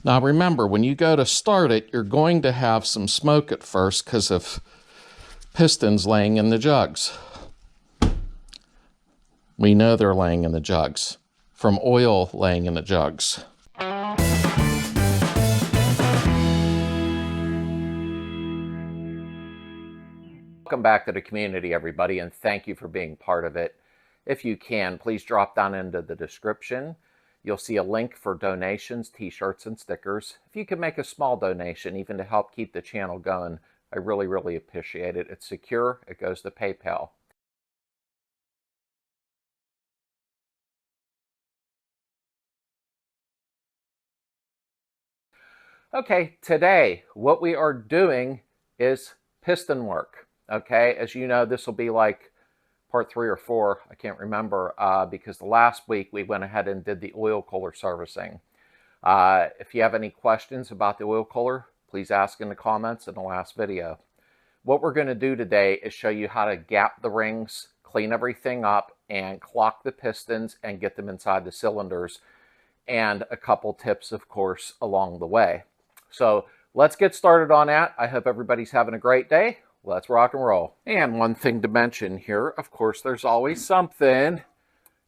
Now remember, when you go to start it, you're going to have some smoke at first because of pistons laying in the jugs. We know they're laying in the jugs from oil laying in the jugs. Welcome back to the community, everybody, and thank you for being part of it. If you can, please drop down into the description. You'll see a link for donations, t-shirts, and stickers. If you can make a small donation, even to help keep the channel going, I really, really appreciate it. It's secure. It goes to PayPal. Okay, today, what we are doing is piston work. Okay, as you know, this will be like part 3 or 4, I can't remember, because the last week we went ahead and did the oil cooler servicing. If you have any questions about the oil cooler, please ask in the comments in the last video. What we're going to do today is show you how to gap the rings, clean everything up, and clock the pistons and get them inside the cylinders, and a couple tips, of course, along the way. So let's get started on that. I hope everybody's having a great day. Let's rock and roll. And one thing to mention here, of course, there's always something.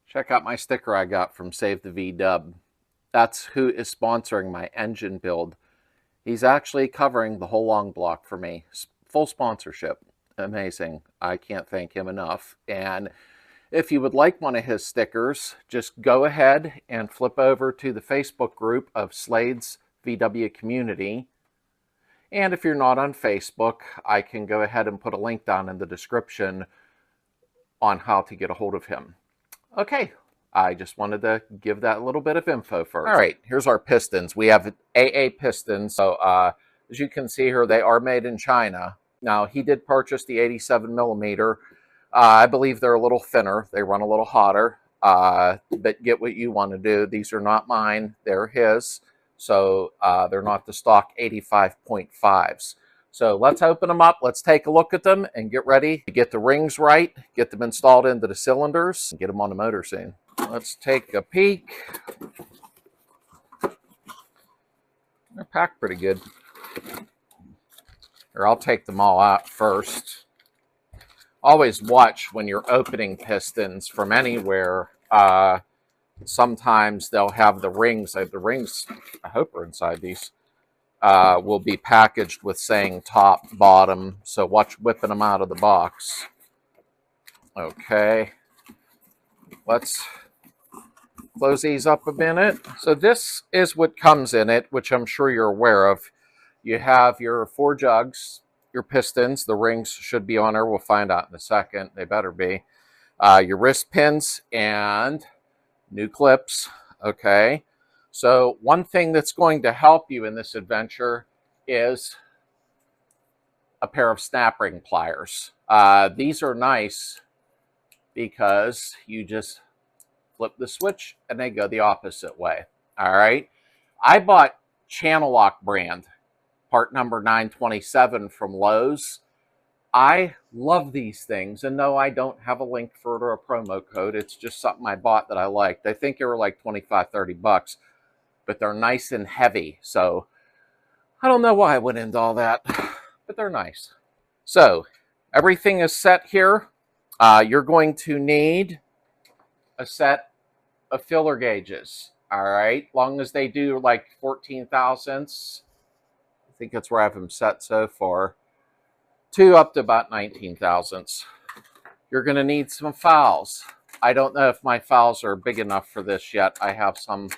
Check out my sticker I got from Savethevdub. That's who is sponsoring my engine build. He's actually covering the whole long block for me. Full sponsorship. Amazing. I can't thank him enough. And if you would like one of his stickers, just go ahead and flip over to the Facebook group of Slades VW Community. And if you're not on Facebook, I can go ahead and put a link down in the description on how to get a hold of him. Okay, I just wanted to give that little bit of info first. All right, here's our pistons. We have AA pistons. So as you can see here, they are made in China. Now, he did purchase the 87 millimeter. I believe they're a little thinner. They run a little hotter, but get what you want to do. These are not mine. They're his. So they're not the stock 85.5s. So let's open them up. Let's take a look at them and get ready to get the rings right, get them installed into the cylinders, and get them on the motor soon. Let's take a peek. They're packed pretty good. Or I'll take them all out first. Always watch when you're opening pistons from anywhere. Sometimes they'll have the rings. The rings, I hope are inside these, will be packaged with saying top, bottom. So watch whipping them out of the box. Okay. Let's close these up a minute. So this is what comes in it, which I'm sure you're aware of. You have your 4 jugs, your pistons. The rings should be on there. We'll find out in a second. They better be. Your wrist pins and new clips. Okay, so one thing that's going to help you in this adventure is a pair of snap ring pliers. These are nice because you just flip the switch and they go the opposite way. All right, I bought Channel Lock brand, part number 927 from Lowe's. I love these things, and no, I don't have a link for it or a promo code. It's just something I bought that I liked. I think they were like 25, 30 bucks, but they're nice and heavy. So I don't know why I went into all that, but they're nice. So everything is set here. You're going to need a set of filler gauges. All right, long as they do like 14 thousandths. I think that's where I have them set so far. 2 up to about 19 thousandths. You're going to need some files. I don't know if my files are big enough for this yet. I have some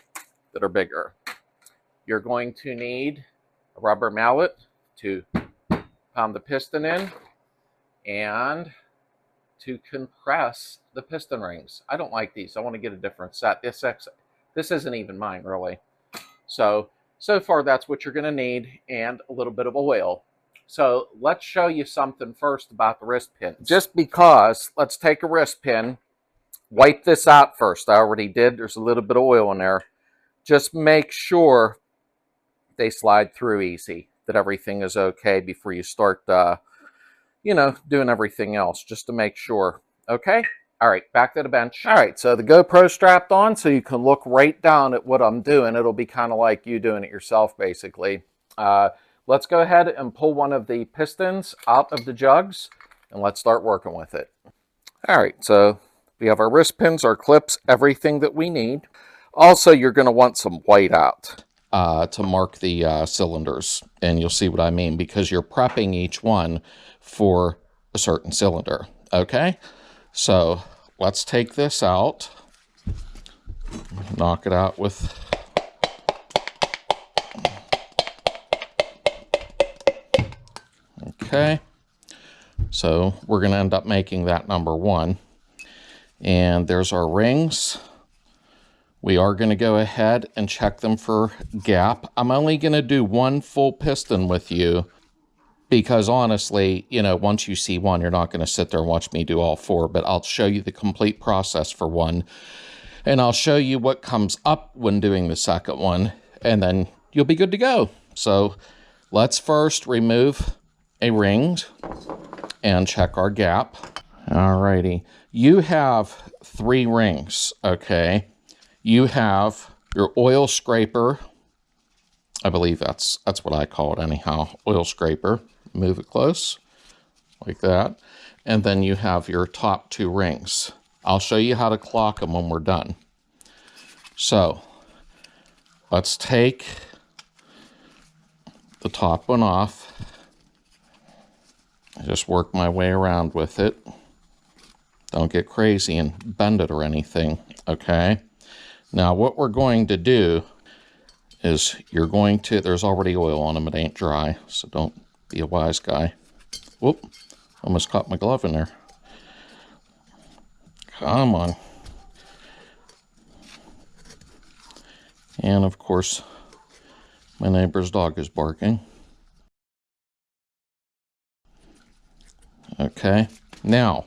that are bigger. You're going to need a rubber mallet to pound the piston in and to compress the piston rings. I don't like these. I want to get a different set. This isn't even mine, really. So far, that's what you're going to need, and a little bit of oil. So let's show you something first about the wrist pins. Just because, let's take a wrist pin, wipe this out first. I already did. There's a little bit of oil in there. Just make sure they slide through easy, that everything is okay before you start, doing everything else, just to make sure. Okay? All right, back to the bench. All right, so the GoPro strapped on so you can look right down at what I'm doing. It'll be kind of like you doing it yourself, basically. Let's go ahead and pull one of the pistons out of the jugs, and let's start working with it. All right, so we have our wrist pins, our clips, everything that we need. Also, you're going to want some white out to mark the cylinders, and you'll see what I mean, because you're prepping each one for a certain cylinder, okay? So let's take this out, knock it out with okay. So we're going to end up making that number 1. And there's our rings. We are going to go ahead and check them for gap. I'm only going to do 1 full piston with you because honestly, you know, once you see one, you're not going to sit there and watch me do all 4, but I'll show you the complete process for one. And I'll show you what comes up when doing the second one, and then you'll be good to go. So let's first remove a ring and check our gap. Alrighty, you have 3 rings, okay? You have your oil scraper. I believe that's what I call it anyhow, oil scraper. Move it close, like that. And then you have your top 2 rings. I'll show you how to clock them when we're done. So, let's take the top one off. I just work my way around with it. Don't get crazy and bend it or anything, okay? Now, what we're going to do is you're going to, there's already oil on them, it ain't dry, so don't be a wise guy. Whoop, almost caught my glove in there. Come on. And of course, my neighbor's dog is barking. Okay, now,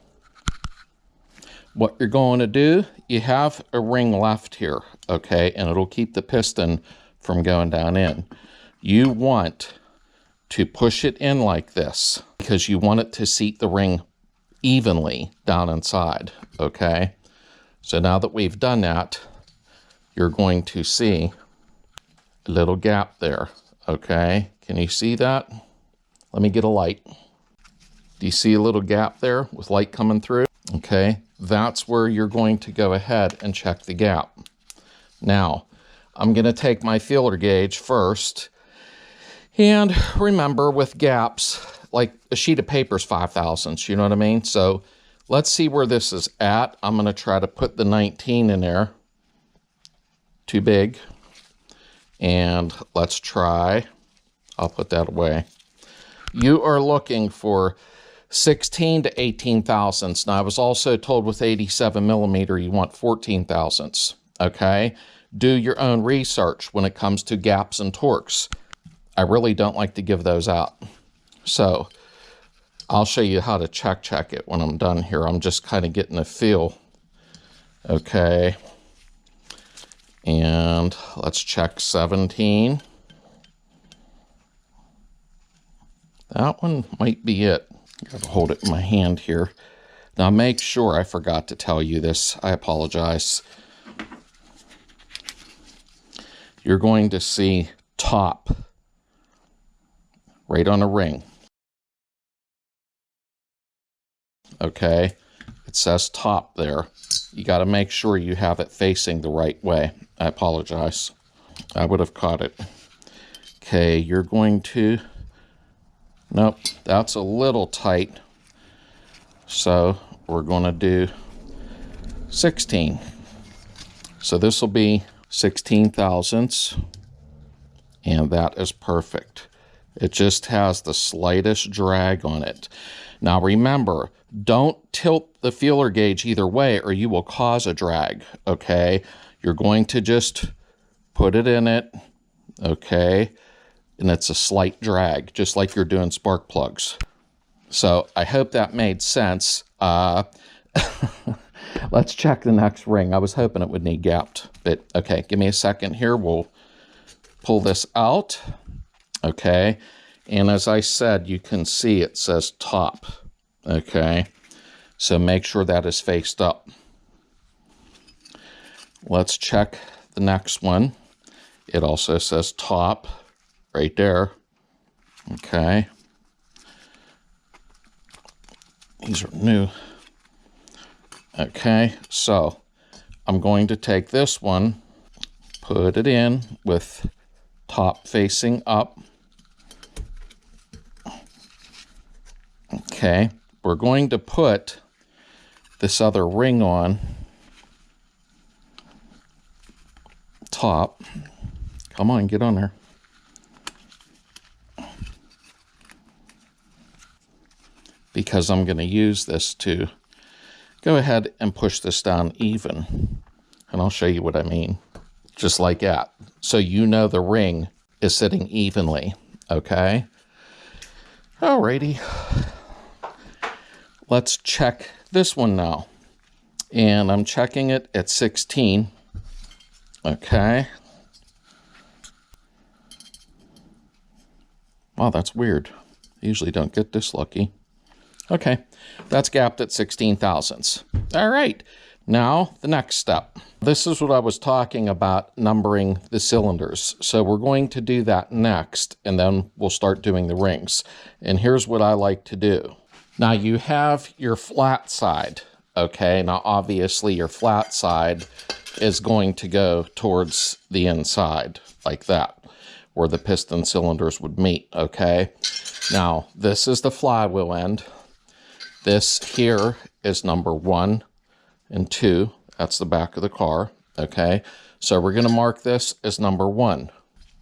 what you're going to do, you have a ring left here, okay, and it'll keep the piston from going down in. You want to push it in like this because you want it to seat the ring evenly down inside, okay? So now that we've done that, you're going to see a little gap there, okay? Can you see that? Let me get a light. Do you see a little gap there with light coming through? Okay, that's where you're going to go ahead and check the gap. Now, I'm going to take my feeler gauge first. And remember, with gaps, like a sheet of paper is 5/1000ths, you know what I mean? So let's see where this is at. I'm going to try to put the 19 in there. Too big. And let's try, I'll put that away. You are looking for 16 to 18 thousandths. Now, I was also told with 87 millimeter, you want 14 thousandths, okay? Do your own research when it comes to gaps and torques. I really don't like to give those out. So I'll show you how to check it when I'm done here. I'm just kind of getting a feel, okay? And let's check 17. That one might be it. Gotta hold it in my hand here. Now make sure, I forgot to tell you this, I apologize. You're going to see top right on a ring. Okay, it says top there. You got to make sure you have it facing the right way. I apologize. I would have caught it. Okay, you're going to, nope, that's a little tight. So we're going to do 16. So this will be 16 thousandths, and that is perfect. It just has the slightest drag on it. Now remember, don't tilt the feeler gauge either way or you will cause a drag, okay? You're going to just put it in it, okay? And it's a slight drag, just like you're doing spark plugs. So I hope that made sense. Let's check the next ring. I was hoping it would need gapped, but okay, give me a second here. We'll pull this out, okay? And as I said, you can see it says top, okay? So make sure that is faced up. Let's check the next one. It also says top right there. Okay. These are new. Okay, so I'm going to take this one, put it in with top facing up. Okay, we're going to put this other ring on top. Come on, get on there. Because I'm going to use this to go ahead and push this down even. And I'll show you what I mean. Just like that. So you know the ring is sitting evenly. Okay? Alrighty. Let's check this one now. And I'm checking it at 16. Okay. Wow, that's weird. I usually don't get this lucky. Okay, that's gapped at 16 thousandths. All right, now the next step. This is what I was talking about, numbering the cylinders. So we're going to do that next, and then we'll start doing the rings. And here's what I like to do. Now you have your flat side, okay? Now obviously your flat side is going to go towards the inside, like that, where the piston cylinders would meet, okay? Now this is the flywheel end. This here is number 1 and 2. That's the back of the car, okay? So we're going to mark this as number 1.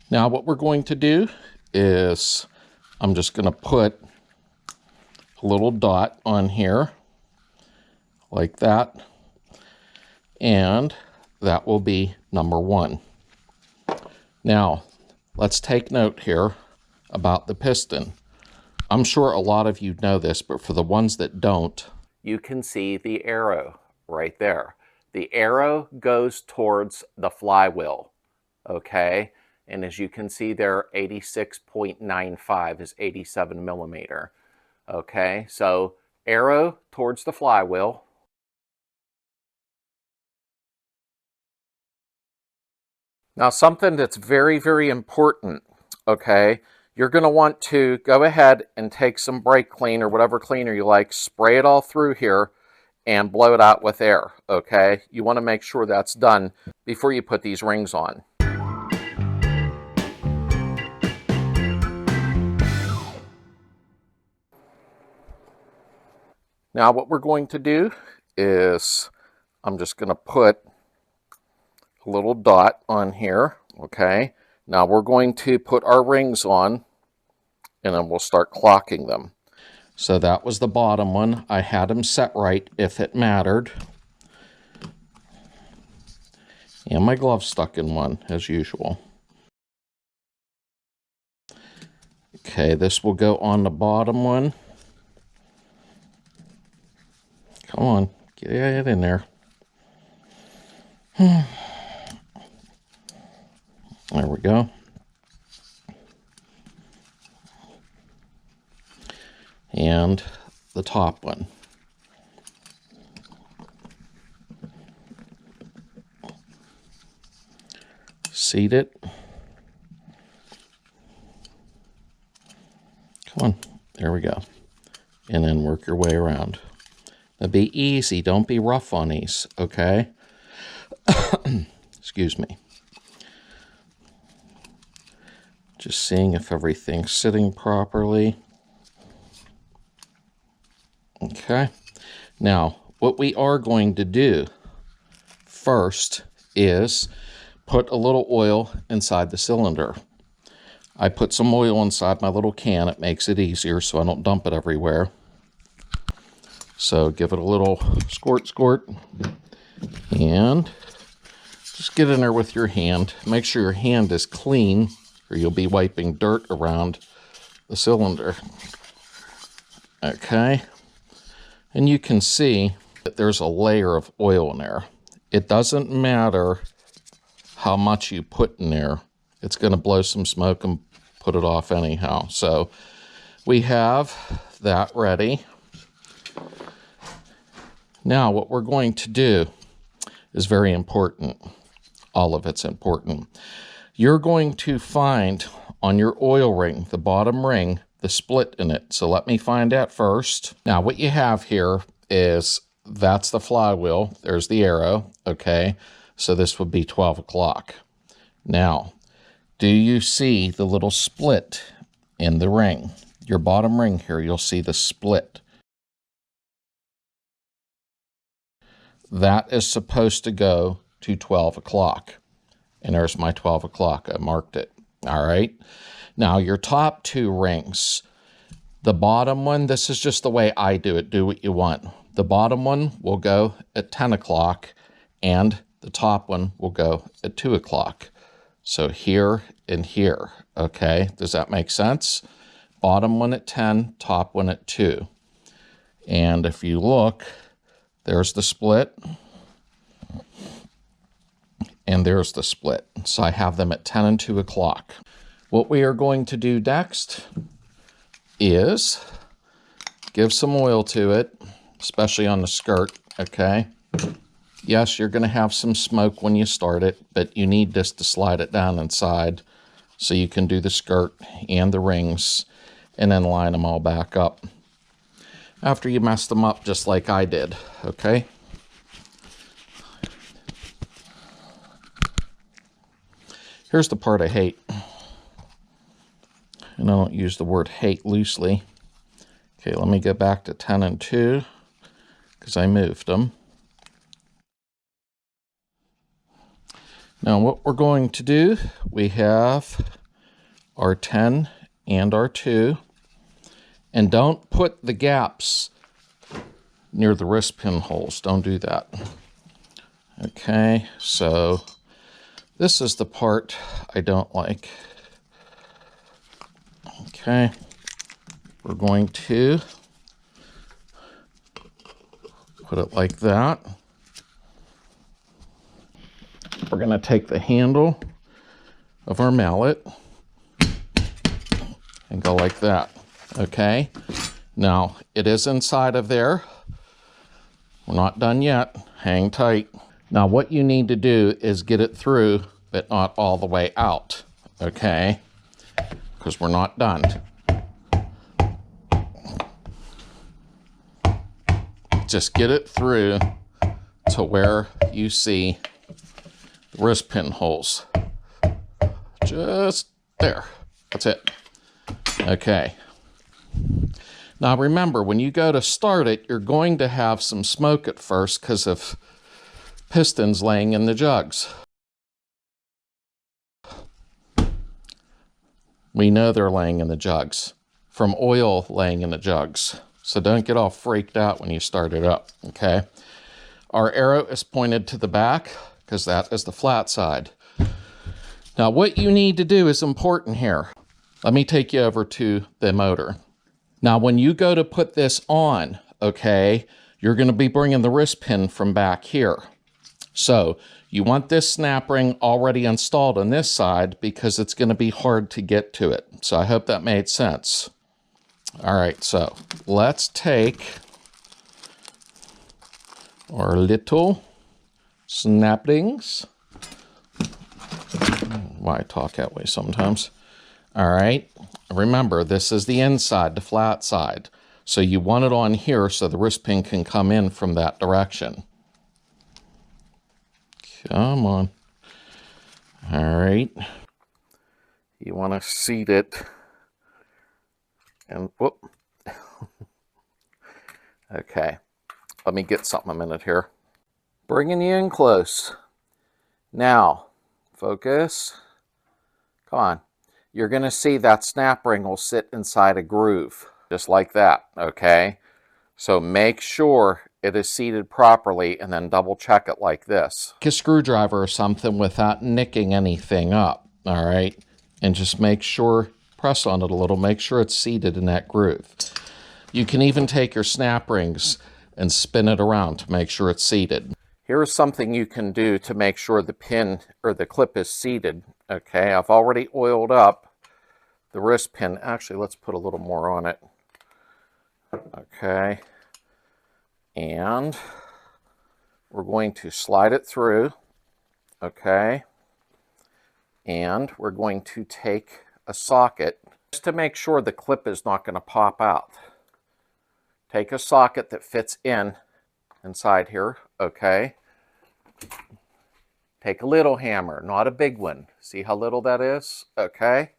Now what we're going to do is I'm just going to put a little dot on here like that, and that will be number 1. Now let's take note here about the piston. I'm sure a lot of you know this, but for the ones that don't, you can see the arrow right there. The arrow goes towards the flywheel, okay? And as you can see there, 86.95 is 87 millimeter, okay? So arrow towards the flywheel. Now something that's very, very important, okay? You're going to want to go ahead and take some brake clean or whatever cleaner you like, spray it all through here, and blow it out with air, okay? You want to make sure that's done before you put these rings on. Now what we're going to do is I'm just going to put a little dot on here, okay? Now we're going to put our rings on, and then we'll start clocking them. So that was the bottom one. I had them set right if it mattered. And my glove stuck in one, as usual. Okay, this will go on the bottom one. Come on, get it in there. There we go. And the top one. Seat it. Come on, there we go. And then work your way around. Now be easy, don't be rough on these, okay? Excuse me. Just seeing if everything's sitting properly. Okay, now what we are going to do first is put a little oil inside the cylinder. I put some oil inside my little can. It makes it easier so I don't dump it everywhere. So give it a little squirt, and just get in there with your hand. Make sure your hand is clean, or you'll be wiping dirt around the cylinder. Okay. And you can see that there's a layer of oil in there. It doesn't matter how much you put in there. It's going to blow some smoke and put it off anyhow. So we have that ready. Now what we're going to do is very important. All of it's important. You're going to find on your oil ring, the bottom ring, the split in it. So let me find that first. Now what you have here is, that's the flywheel. There's the arrow, okay? So this would be 12 o'clock. Now, do you see the little split in the ring? Your bottom ring here, you'll see the split. That is supposed to go to 12 o'clock. And there's my 12 o'clock. I marked it. All right. Now, your top two rings, the bottom one, this is just the way I do it. Do what you want. The bottom one will go at 10 o'clock, and the top one will go at 2 o'clock. So here and here. Okay. Does that make sense? Bottom one at 10, top one at 2. And if you look, there's the split. And there's the split. So I have them at 10 and 2 o'clock. What we are going to do next is give some oil to it, especially on the skirt, okay? Yes, you're going to have some smoke when you start it, but you need this to slide it down inside so you can do the skirt and the rings and then line them all back up after you mess them up just like I did, okay? Here's the part I hate. And I don't use the word hate loosely. Okay, let me go back to 10 and 2 because I moved them. Now what we're going to do, we have our 10 and our 2. And don't put the gaps near the wrist pin holes. Don't do that. Okay, so this is the part I don't like. Okay, we're going to put it like that. We're going to take the handle of our mallet and go like that. Okay, now it is inside of there. We're not done yet. Hang tight. Now what you need to do is get it through, but not all the way out. Okay, because we're not done. Just get it through to where you see the wrist pin holes. Just there. That's it. Okay. Now remember, when you go to start it, you're going to have some smoke at first because of pistons laying in the jugs. We know they're laying in the jugs from oil laying in the jugs. So don't get all freaked out when you start it up, okay? Our arrow is pointed to the back because that is the flat side. Now what you need to do is important here. Let me take you over to the motor. Now when you go to put this on, okay, you're going to be bringing the wrist pin from back here. So you want this snap ring already installed on this side because it's going to be hard to get to it. So I hope that made sense. All right, so let's take our little snap rings. Why I talk that way sometimes. All right, remember this is the inside, the flat side. So you want it on here so the wrist pin can come in from that direction. Come on. All right. You want to seat it. And whoop. Okay. Let me get something a minute here. Bringing you in close. Now, focus. Come on. You're going to see that snap ring will sit inside a groove. Just like that. Okay. So make sure it is seated properly and then double check it like this. Take a screwdriver or something without nicking anything up, all right? And just make sure, press on it a little, make sure it's seated in that groove. You can even take your snap rings and spin it around to make sure it's seated. Here's something you can do to make sure the pin or the clip is seated, okay? I've already oiled up the wrist pin. Actually, let's put a little more on it. Okay. And we're going to slide it through, okay? And we're going to take a socket just to make sure the clip is not going to pop out. Take a socket that fits inside here, okay? Take a little hammer, not a big one. See how little that is? Okay.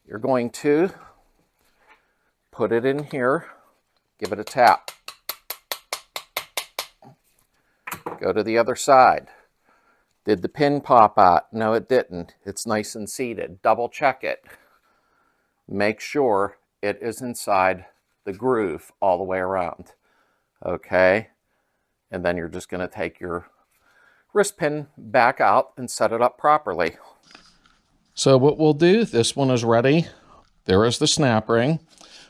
You're going to put it in here, give it a tap. Go to the other side. Did the pin pop out? No, it didn't. It's nice and seated. Double check it. Make sure it is inside the groove all the way around. Okay. And then you're just going to take your wrist pin back out and set it up properly. So what we'll do, this one is ready. There is the snap ring.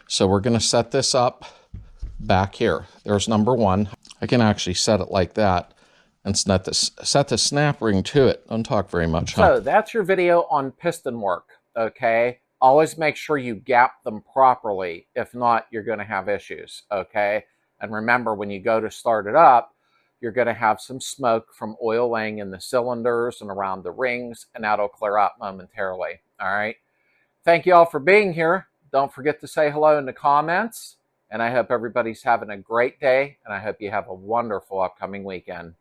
So we're going to set this up back here. There's number one. I can actually set it like that and set the snap ring to it. Don't talk very much, huh? So that's your video on piston work, okay? Always make sure you gap them properly. If not, you're going to have issues, okay? And remember, when you go to start it up, you're going to have some smoke from oil laying in the cylinders and around the rings, and that'll clear out momentarily, all right? Thank you all for being here. Don't forget to say hello in the comments, and I hope everybody's having a great day, and I hope you have a wonderful upcoming weekend.